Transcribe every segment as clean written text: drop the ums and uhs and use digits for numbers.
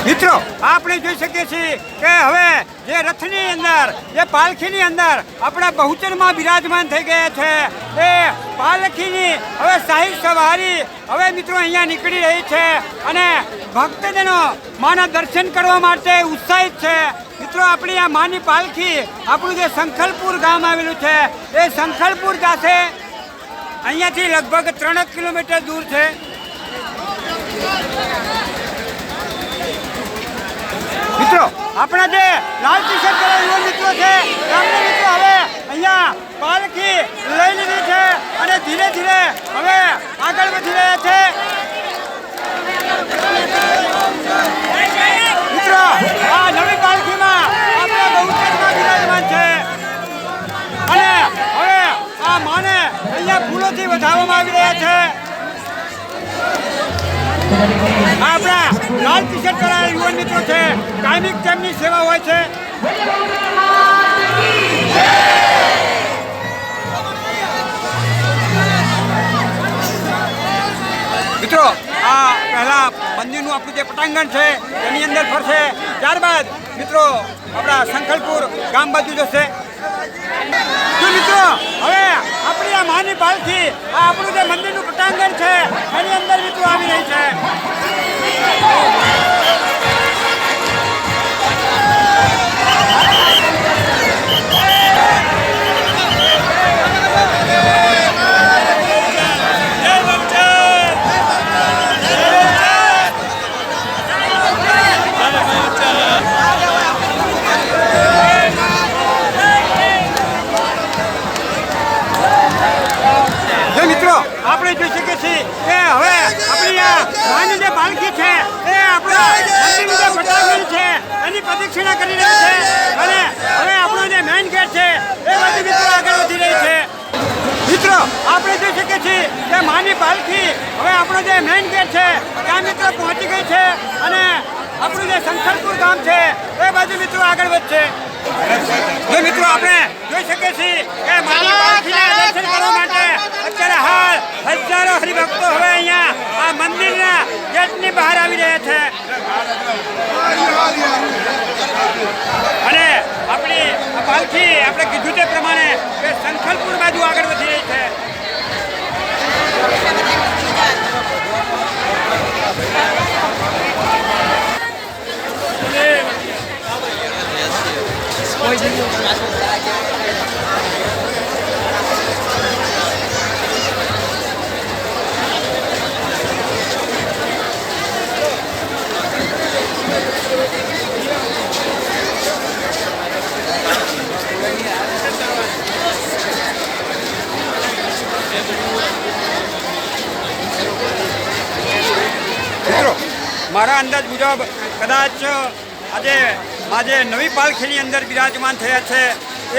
મિત્રો આપણે જોઈ શકીએ છીએ કે હવે જે રથની અંદર જે પાલખીની અંદર આપણા બહુચરમાં બિરાજમાન થઈ ગયા છે એ પાલખીની હવે શાહી સવારી હવે મિત્રો અહીંયા નીકળી રહી છે અને ભક્તજનો માના દર્શન કરવા માટે ઉત્સાહિત છે. મિત્રો આપણી આ માની પાલખી આપણું જે સંખલપુર ગામ આવેલું છે એ સંખલપુર પાસે અહીંયાથી લગભગ 3 કિલોમીટર દૂર છે. મિત્રો આપણા જે લાલ ટી શર્ટ વાળા યુવાન મિત્રો છે ગામના મિત્રો હવે અહીંયા પાલખી લઈ લીધી છે અને ધીરે ધીરે હવે આગળ વધી રહ્યા છે. મિત્રો આ નવી પાલખીમાં આપણા બહુચરમાં બિરાજમાન છે અને હવે આ માને અહીંયા ફૂલોથી વધારવામાં આવી રહ્યા છે. આપણા લાલ ટી શર્ટ વાળા યુવાન મિત્રો છે કાયમિક તેમની સેવા હોય છે. મિત્રો આ પહેલા મંદિરનું આપણું જે પટાંગણ છે એની અંદર ફરશે, ત્યારબાદ મિત્રો આપણા સંખલપુર ગામ બાજુ જશે. તો મિત્રો હવે આપણી આ માની પાલખી આ આપણું જે મંદિરનું પટાંગણ છે એની અંદર મિત્રો આવી રહી છે. આપણે જોઈ શકીએ છીએ કે હવે આપણી આ માની જે પાલખી છે એ આપણા મંદિરનું જે પટાંગણ છે એની પ્રદક્ષિણા કરી રહી છે અને હવે આપણો જે મેઇન ગેટ છે એ બાજુ મિત્રો આગળ વધી રહી છે. મિત્રો આપણે જોઈ શકીએ છીએ કે માની પાલખી હવે આપણો જે મેઇન ગેટ છે ત્યાં મિત્રો પહોંચી ગઈ છે અને આપણું જે સંખલપુર ગામ છે એ બાજુ મિત્રો આગળ વધશે. તો મિત્રો આપણે જોઈ શકીએ છીએ કે માની પાલખીના દર્શન કરવા માટે અત્યારે હાલ હજારો હરિભક્તો હવે અહીંયા આ મંદિરના ગેટની બહાર આવી રહ્યા છે અને આપણી આ પાલખી આપણે કીધું તે પ્રમાણે કે સંખલપુર બાજુ આગળ વધી રહી છે. મારા અંદાજ મુજબ કદાચ આજે નવી પાલખીની અંદર બિરાજમાન થયા છે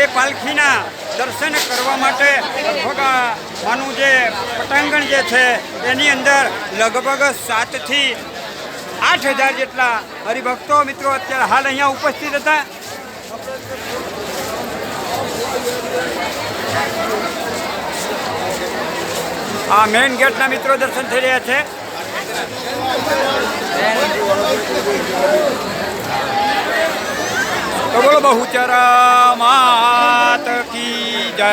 એ પાલખીના દર્શન કરવા માટે લગભગ માનું જે પટાંગણ જે છે એની અંદર લગભગ 7 થી 8,000 જેટલા હરિભક્તો મિત્રો અત્યારે હાલ અહીંયા ઉપસ્થિત હતા. આ મેઇન ગેટના મિત્રો દર્શન થઈ રહ્યા છે. તો બોલો બહુચર માત કી જય.